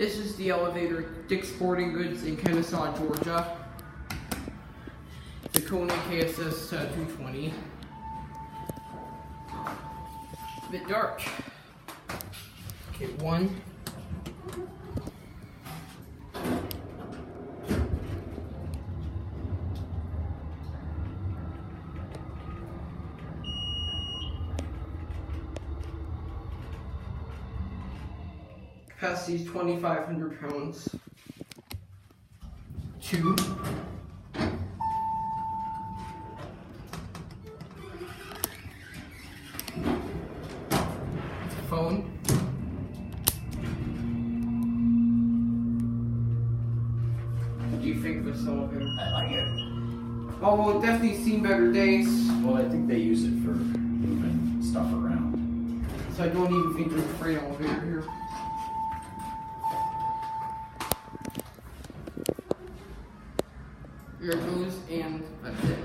This is the elevator, Dick's Sporting Goods in Kennesaw, Georgia. The KONE KSS 220. A bit dark. Okay, 1. Capacity is 2,500 pounds. 2. Phone. What do you think of this elevator? I like it. Oh, well, it's definitely seen better days. Well, I think they use it for moving stuff around. So I don't even think there's a freight elevator here. Here it goes, and that's it.